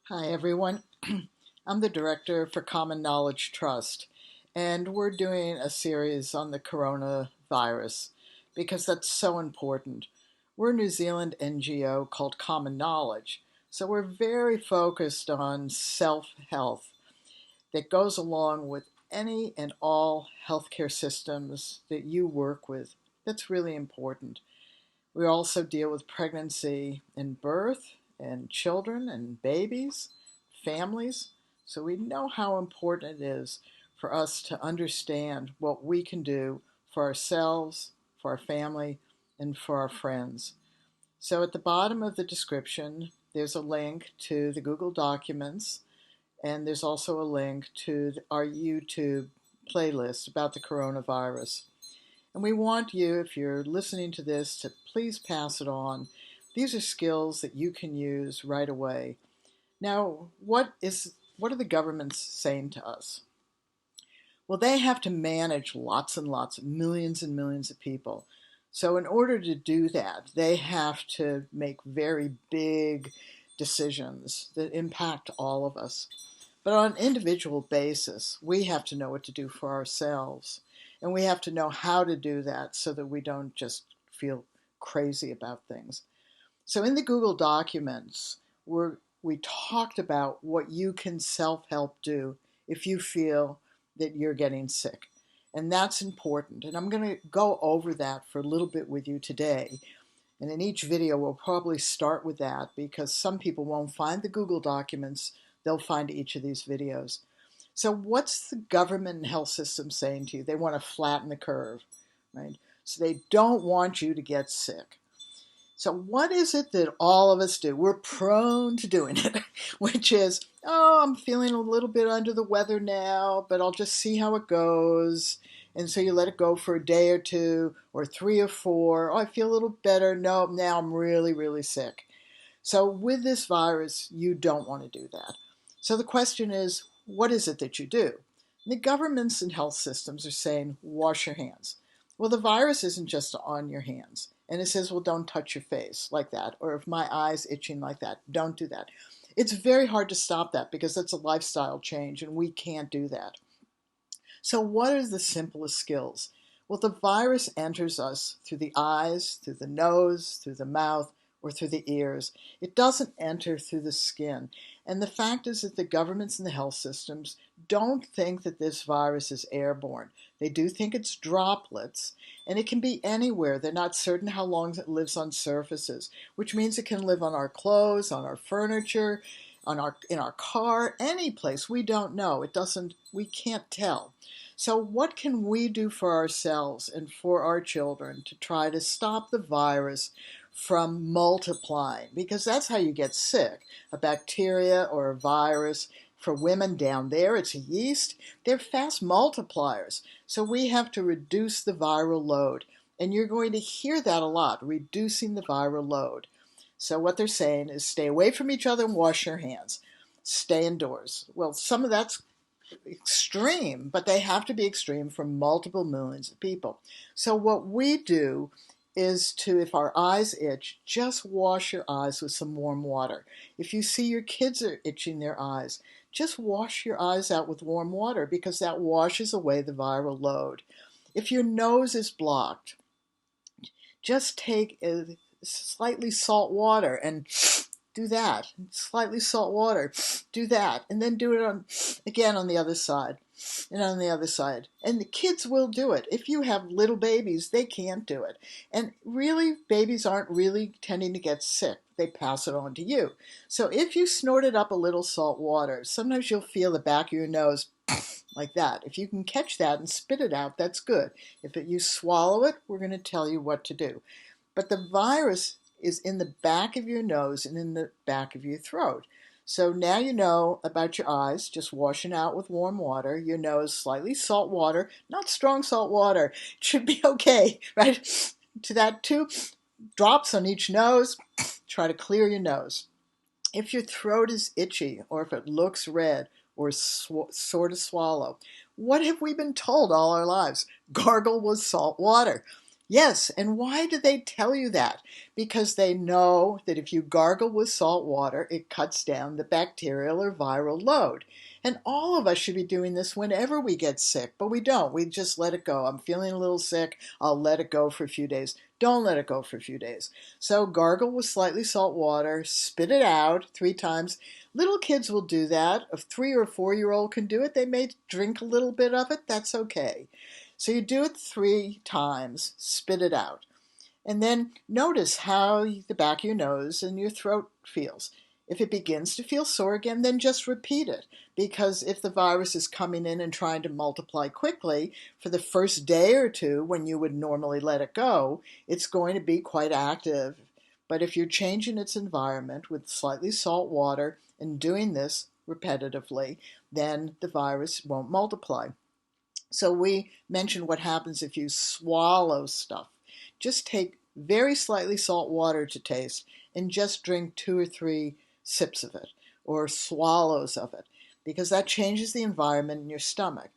Hi, everyone. I'm the director for Common Knowledge Trust, and we're doing a series on the coronavirus because that's so important. We're a New Zealand NGO called Common Knowledge, so we're very focused on self-health that goes along with any and all healthcare systems that you work with. That's really important. We also deal with pregnancy and birth and children and babies, families. So we know how important it is for us to understand what we can do for ourselves, for our family, and for our friends. So at the bottom of the description, there's a link to the Google Documents, and there's also a link to our YouTube playlist about the coronavirus. And we want you, if you're listening to this, to please pass it on. These are skills that you can use right away. Now, what are the governments saying to us? Well, they have to manage lots and lots, millions and millions of people. So in order to do that, they have to make very big decisions that impact all of us. But on an individual basis, we have to know what to do for ourselves. And we have to know how to do that so that we don't just feel crazy about things. So in the Google Documents, we talked about what you can self-help do if you feel that you're getting sick. And that's important. And I'm going to go over that for a little bit with you today. And in each video, we'll probably start with that because some people won't find the Google Documents. They'll find each of these videos. So what's the government and health system saying to you? They want to flatten the curve, right? So they don't want you to get sick. So what is it that all of us do? We're prone to doing it, which is, oh, I'm feeling a little bit under the weather now, but I'll just see how it goes. And so you let it go for a day or two or three or four. Oh, I feel a little better. No, now I'm really, really sick. So with this virus, you don't want to do that. So the question is, what is it that you do? And the governments and health systems are saying, wash your hands. Well, the virus isn't just on your hands. And it says, well, don't touch your face like that. Or if my eye's itching like that, don't do that. It's very hard to stop that because that's a lifestyle change and we can't do that. So what are the simplest skills? Well, the virus enters us through the eyes, through the nose, through the mouth, or through the ears. It doesn't enter through the skin. And the fact is that the governments and the health systems don't think that this virus is airborne. They do think it's droplets, and it can be anywhere. They're not certain how long it lives on surfaces, which means it can live on our clothes, on our furniture, in our car, any place. We don't know. We can't tell. So what can we do for ourselves and for our children to try to stop the virus from multiplying? Because that's how you get sick. A bacteria or a virus, for women down there, it's a yeast. They're fast multipliers. So we have to reduce the viral load. And you're going to hear that a lot, reducing the viral load. So what they're saying is stay away from each other and wash your hands. Stay indoors. Well, some of that's extreme, but they have to be extreme for multiple millions of people. So what we do is if our eyes itch, just wash your eyes with some warm water. If you see your kids are itching their eyes, just wash your eyes out with warm water because that washes away the viral load. If your nose is blocked, just take slightly salt water and do that. Slightly salt water, do that. And then do it again on the other side and on the other side. And the kids will do it. If you have little babies, they can't do it. And really, babies aren't really tending to get sick. They pass it on to you. So if you snorted up a little salt water, sometimes you'll feel the back of your nose like that. If you can catch that and spit it out, that's good. If you swallow it, we're going to tell you what to do. But the virus is in the back of your nose and in the back of your throat. So now you know about your eyes, just washing out with warm water, your nose, slightly salt water, not strong salt water. It should be okay, right? To that, 2 drops on each nose, try to clear your nose. If your throat is itchy or if it looks red or sore to swallow, what have we been told all our lives? Gargle with salt water. Yes, and why do they tell you that? Because they know that if you gargle with salt water, it cuts down the bacterial or viral load. And all of us should be doing this whenever we get sick, but we don't. We just let it go. I'm feeling a little sick. I'll let it go for a few days. Don't let it go for a few days. So gargle with slightly salt water, spit it out 3 times. Little kids will do that. A 3 or 4-year-old can do it. They may drink a little bit of it. That's okay. So you do it 3 times, spit it out. And then notice how the back of your nose and your throat feels. If it begins to feel sore again, then just repeat it. Because if the virus is coming in and trying to multiply quickly, for the first day or two when you would normally let it go, it's going to be quite active. But if you're changing its environment with slightly salt water and doing this repetitively, then the virus won't multiply. So we mentioned what happens if you swallow stuff. Just take very slightly salt water to taste and just drink 2 or 3 sips of it or swallows of it because that changes the environment in your stomach.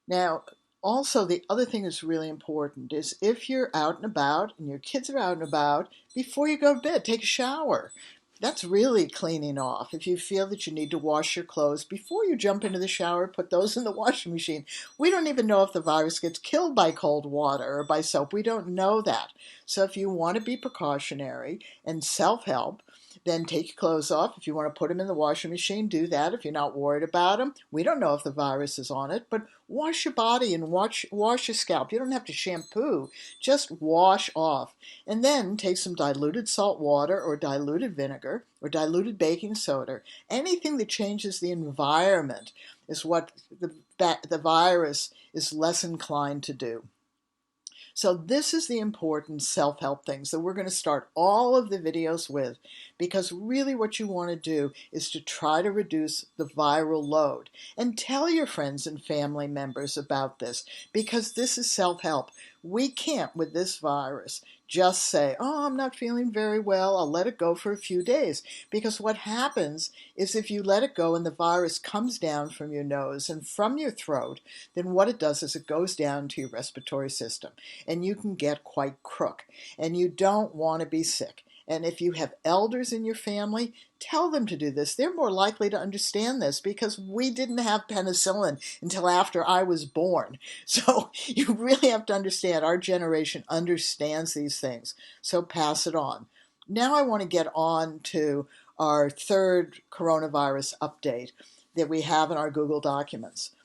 Now, also, the other thing that's really important is if you're out and about and your kids are out and about, before you go to bed, take a shower. That's really cleaning off. If you feel that you need to wash your clothes, before you jump into the shower, put those in the washing machine. We don't even know if the virus gets killed by cold water or by soap. We don't know that. So if you want to be precautionary and self-help, then take your clothes off. If you want to put them in the washing machine, do that if you're not worried about them. We don't know if the virus is on it, but wash your body and wash your scalp. You don't have to shampoo. Just wash off. And then take some diluted salt water or diluted vinegar or diluted baking soda. Anything that changes the environment is what the virus is less inclined to do. So this is the important self-help things that we're going to start all of the videos with, because really what you want to do is to try to reduce the viral load. And tell your friends and family members about this, because this is self-help. We can't, with this virus, just say, oh, I'm not feeling very well, I'll let it go for a few days. Because what happens is if you let it go and the virus comes down from your nose and from your throat, then what it does is it goes down to your respiratory system and you can get quite crook. And you don't want to be sick. And if you have elders in your family, tell them to do this. They're more likely to understand this because we didn't have penicillin until after I was born. So you really have to understand our generation understands these things. So pass it on. Now I want to get on to our third coronavirus update that we have in our Google Documents.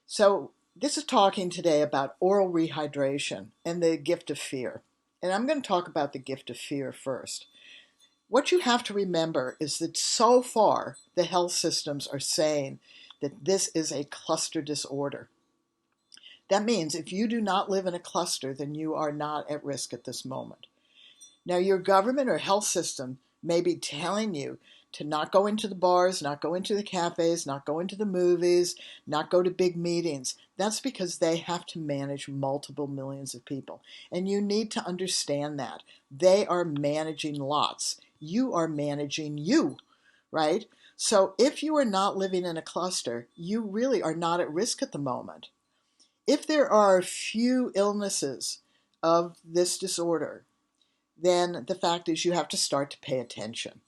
So this is talking today about oral rehydration and the gift of fear. And I'm going to talk about the gift of fear first. What you have to remember is that so far the health systems are saying that this is a cluster disorder. That means if you do not live in a cluster, then you are not at risk at this moment. Now, your government or health system may be telling you to not go into the bars, not go into the cafes, not go into the movies, not go to big meetings. That's because they have to manage multiple millions of people. And you need to understand that. They are managing lots. You are managing you, right? So if you are not living in a cluster, you really are not at risk at the moment. If there are few illnesses of this disorder, then the fact is you have to start to pay attention.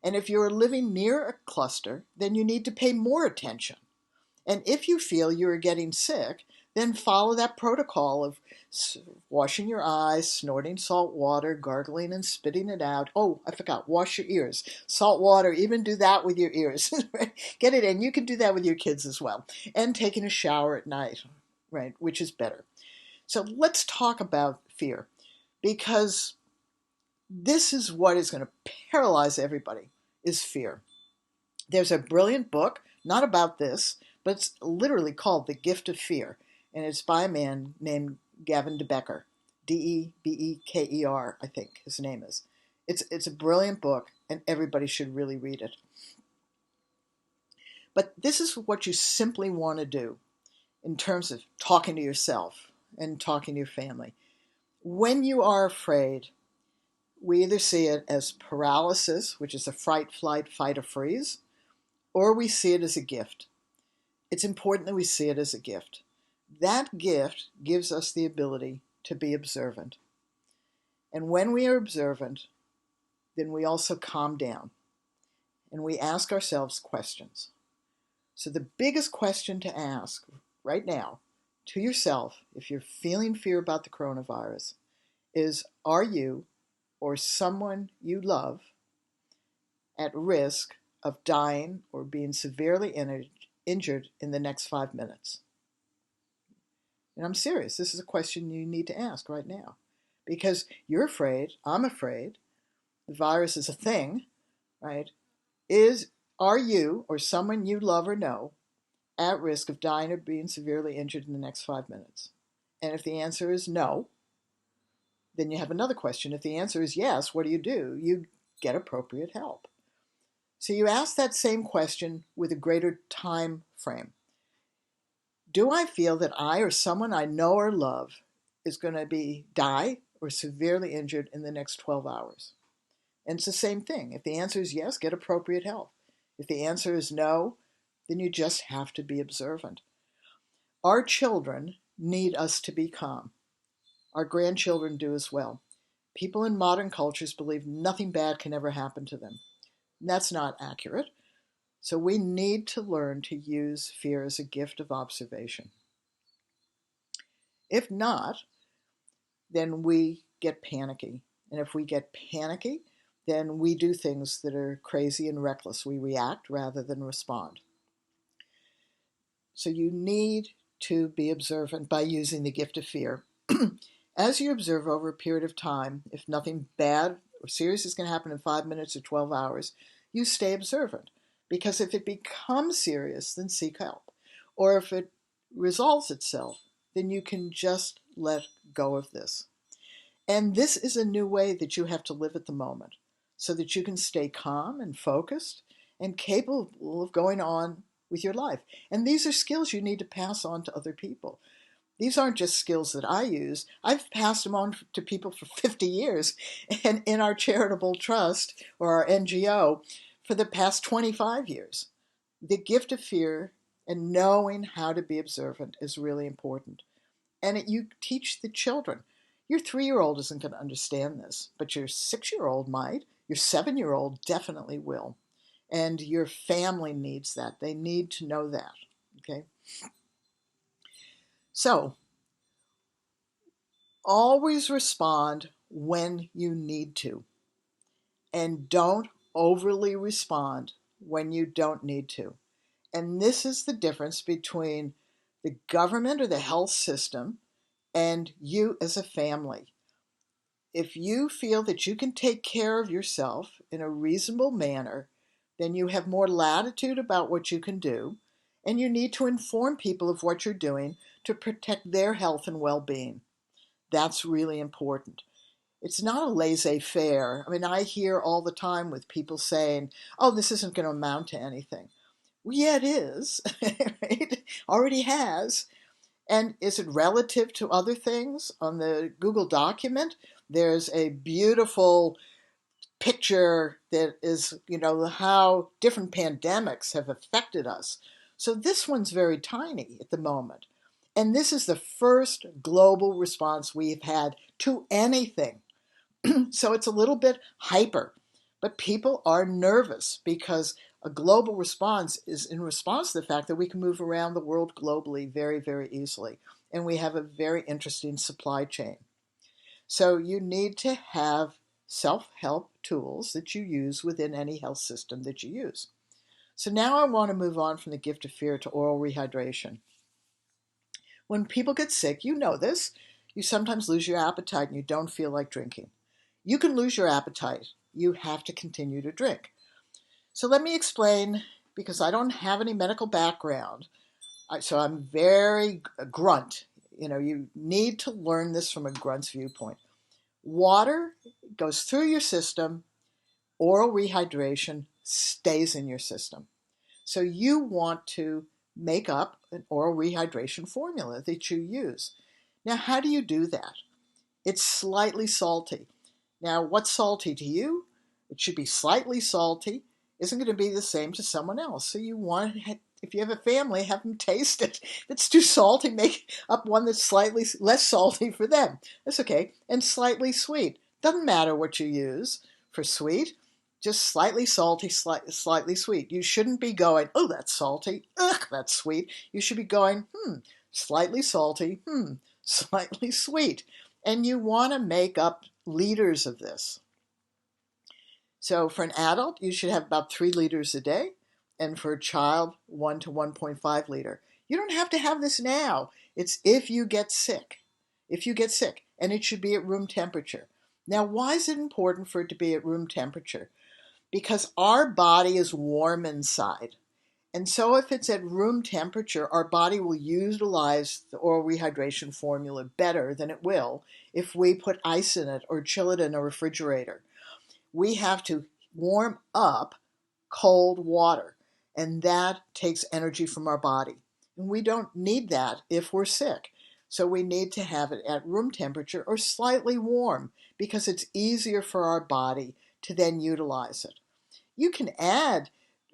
And if you're living near a cluster, then you need to pay more attention. And if you feel you are getting sick, then follow that protocol of washing your eyes, snorting salt water, gargling and spitting it out. Oh, I forgot, wash your ears. Salt water, even do that with your ears. Get it in. You can do that with your kids as well. And taking a shower at night, right, which is better. So let's talk about fear, because this is what is going to paralyze everybody, is fear. There's a brilliant book, not about this, but it's literally called The Gift of Fear, and it's by a man named Gavin de Becker, Debeker, I think his name is. It's a brilliant book, and everybody should really read it. But this is what you simply want to do in terms of talking to yourself and talking to your family. When you are afraid, we either see it as paralysis, which is a fright, flight, fight, or freeze, or we see it as a gift. It's important that we see it as a gift. That gift gives us the ability to be observant. And when we are observant, then we also calm down and we ask ourselves questions. So the biggest question to ask right now to yourself, if you're feeling fear about the coronavirus, is, are you or someone you love at risk of dying or being severely injured in the next 5 minutes? And I'm serious. This is a question you need to ask right now. Because you're afraid, I'm afraid, the virus is a thing, right? Are you or someone you love or know at risk of dying or being severely injured in the next 5 minutes? And if the answer is no, then you have another question. If the answer is yes, what do? You get appropriate help. So you ask that same question with a greater time frame. Do I feel that I or someone I know or love is going to die or severely injured in the next 12 hours? And it's the same thing. If the answer is yes, get appropriate help. If the answer is no, then you just have to be observant. Our children need us to be calm. Our grandchildren do as well. People in modern cultures believe nothing bad can ever happen to them. And that's not accurate. So we need to learn to use fear as a gift of observation. If not, then we get panicky. And if we get panicky, then we do things that are crazy and reckless. We react rather than respond. So you need to be observant by using the gift of fear. As you observe over a period of time, if nothing bad or serious is going to happen in 5 minutes or 12 hours, you stay observant. Because if it becomes serious, then seek help. Or if it resolves itself, then you can just let go of this. And this is a new way that you have to live at the moment, so that you can stay calm and focused and capable of going on with your life. And these are skills you need to pass on to other people. These aren't just skills that I use. I've passed them on to people for 50 years, and in our charitable trust or our NGO for the past 25 years. The gift of fear and knowing how to be observant is really important. And you teach the children. Your 3-year-old isn't going to understand this, but your 6-year-old might. Your 7-year-old definitely will. And your family needs that. They need to know that. Okay? So, always respond when you need to. And don't overly respond when you don't need to. And this is the difference between the government or the health system and you as a family. If you feel that you can take care of yourself in a reasonable manner, then you have more latitude about what you can do, and you need to inform people of what you're doing to protect their health and well-being. That's really important. It's not a laissez-faire. I mean, I hear all the time with people saying, oh, this isn't going to amount to anything. Well, yeah, it is, right? Already has. And is it relative to other things? On the Google document, there's a beautiful picture that is, how different pandemics have affected us. So this one's very tiny at the moment. And this is the first global response we've had to anything. So it's a little bit hyper, but people are nervous because a global response is in response to the fact that we can move around the world globally very, very easily. And we have a very interesting supply chain. So you need to have self-help tools that you use within any health system that you use. So now I want to move on from the gift of fear to oral rehydration. When people get sick, you know this, you sometimes lose your appetite and you don't feel like drinking. You can lose your appetite. You have to continue to drink. So let me explain, because I don't have any medical background, so I'm very grunt. You need to learn this from a grunt's viewpoint. Water goes through your system. Oral rehydration stays in your system. So you want to make up an oral rehydration formula that you use. Now, how do you do that? It's slightly salty. Now, what's salty to you? It should be slightly salty. Isn't going to be the same to someone else. So you want if you have a family, have them taste it. If it's too salty, make up one that's slightly less salty for them. That's okay. And slightly sweet. Doesn't matter what you use for sweet. Just slightly salty, slightly sweet. You shouldn't be going, oh, that's salty. Ugh, that's sweet. You should be going, slightly salty, slightly sweet. And you want to make up liters of this. So for an adult, you should have about 3 liters a day. And for a child, 1 to 1.5 liter. You don't have to have this now. It's if you get sick. If you get sick. And it should be at room temperature. Now, why is it important for it to be at room temperature? Because our body is warm inside. And so if it's at room temperature, our body will utilize the oral rehydration formula better than it will if we put ice in it or chill it in a refrigerator. We have to warm up cold water, and that takes energy from our body. And we don't need that if we're sick. So we need to have it at room temperature or slightly warm because it's easier for our body to then utilize it. You can add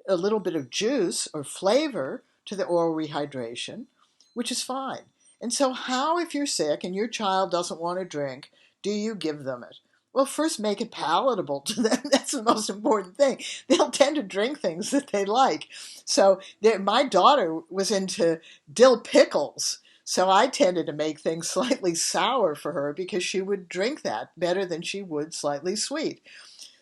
a little bit of juice or flavor to the oral rehydration, which is fine. And so how, if you're sick and your child doesn't want to drink, do you give them it? Well, first make it palatable to them. That's the most important thing. They'll tend to drink things that they like. So my daughter was into dill pickles. So I tended to make things slightly sour for her because she would drink that better than she would slightly sweet.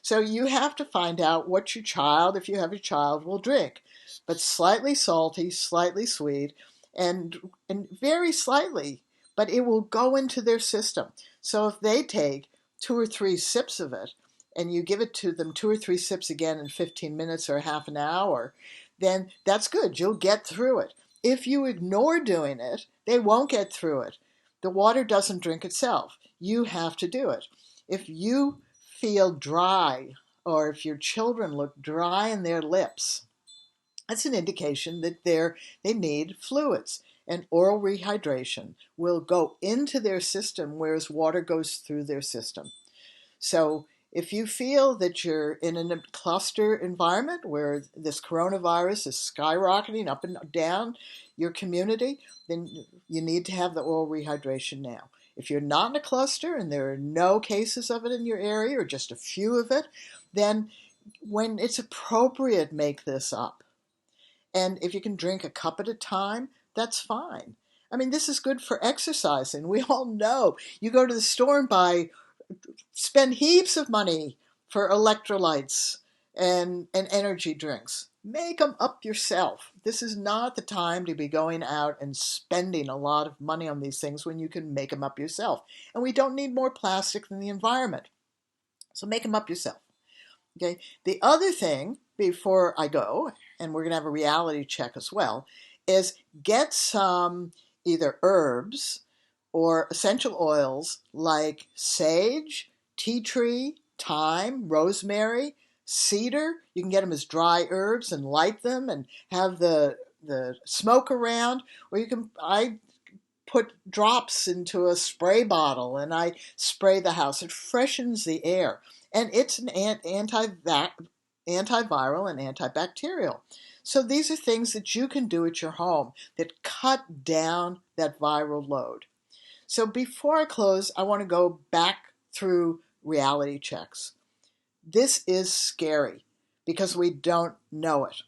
So you have to find out what your child, if you have a child, will drink. But slightly salty, slightly sweet, and very slightly, but it will go into their system. So if they take 2 or 3 sips of it, and you give it to them 2 or 3 sips again in 15 minutes or half an hour, then that's good. You'll get through it. If you ignore doing it, they won't get through it. The water doesn't drink itself. You have to do it. If you feel dry, or if your children look dry in their lips, that's an indication that they need fluids. And oral rehydration will go into their system, whereas water goes through their system. So if you feel that you're in a cluster environment where this coronavirus is skyrocketing up and down your community, then you need to have the oral rehydration now. If you're not in a cluster and there are no cases of it in your area or just a few of it, then when it's appropriate, make this up. And if you can drink a cup at a time, that's fine. I mean, this is good for exercising. We all know you go to the store and spend heaps of money for electrolytes and energy drinks. Make them up yourself. This is not the time to be going out and spending a lot of money on these things when you can make them up yourself. And we don't need more plastic than the environment. So make them up yourself. Okay. The other thing, before I go, and we're going to have a reality check as well, is get some either herbs or essential oils like sage, tea tree, thyme, rosemary, cedar. You can get them as dry herbs and light them and have the smoke around, or I put drops into a spray bottle and I spray the house. It freshens the air. And it's an antiviral and antibacterial. So these are things that you can do at your home that cut down that viral load. So before I close, I want to go back through reality checks. This is scary because we don't know it.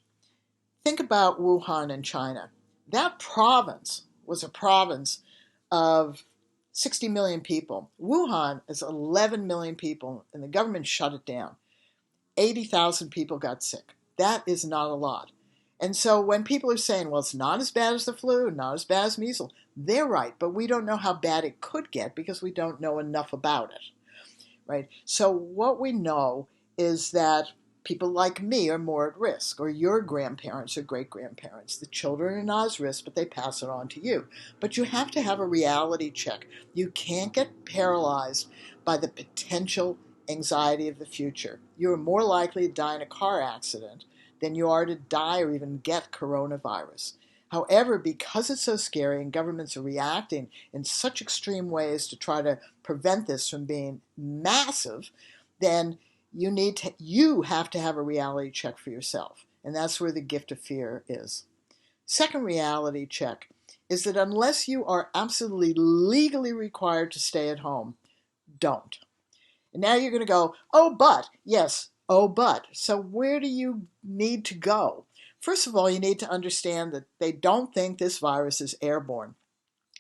Think about Wuhan in China. That province was a province of 60 million people. Wuhan is 11 million people, and the government shut it down. 80,000 people got sick. That is not a lot. And so when people are saying, well, it's not as bad as the flu, not as bad as measles, they're right, but we don't know how bad it could get because we don't know enough about it, right? So what we know is that people like me are more at risk, or your grandparents or great-grandparents. The children are not as risk, but they pass it on to you. But you have to have a reality check. You can't get paralyzed by the potential anxiety of the future. You are more likely to die in a car accident than you are to die or even get coronavirus. However, because it's so scary and governments are reacting in such extreme ways to try to prevent this from being massive, then you have to have a reality check for yourself. And that's where the gift of fear is. Second reality check is that unless you are absolutely legally required to stay at home, don't. And now you're going to go, oh, but, yes, oh, but. So where do you need to go? First of all, you need to understand that they don't think this virus is airborne.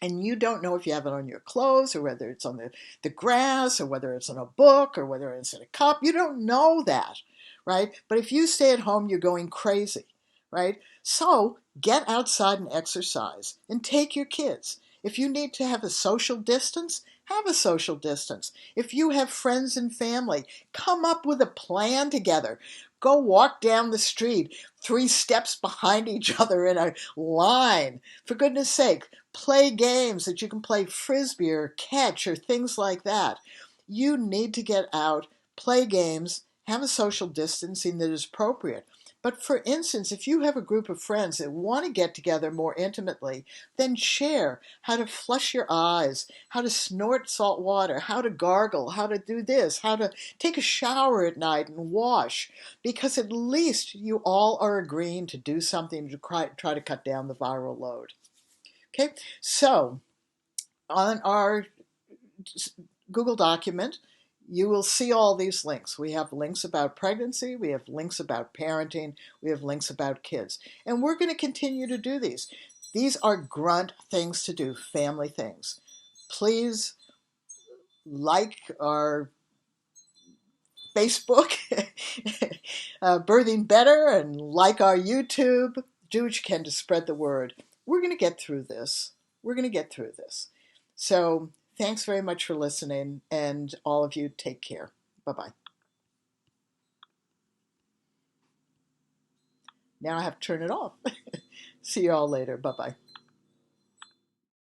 And you don't know if you have it on your clothes or whether it's on the grass or whether it's on a book or whether it's in a cup. You don't know that, right? But if you stay at home, you're going crazy, right? So get outside and exercise and take your kids. If you need to have a social distance, have a social distance. If you have friends and family, come up with a plan together. Go walk down the street 3 steps behind each other in a line. For goodness sake, play games that you can play frisbee or catch or things like that. You need to get out, play games, have a social distancing that is appropriate. But for instance, if you have a group of friends that want to get together more intimately, then share how to flush your eyes, how to snort salt water, how to gargle, how to do this, how to take a shower at night and wash, because at least you all are agreeing to do something to try to cut down the viral load. Okay, so on our Google document, you will see all these links. We have links about pregnancy, we have links about parenting, we have links about kids. And we're going to continue to do these. These are grunt things to do, family things. Please like our Facebook, Birthing Better, and like our YouTube. Do what you can to spread the word. We're going to get through this. We're going to get through this. So thanks very much for listening, and all of you take care. Bye-bye. Now I have to turn it off. See you all later. Bye-bye.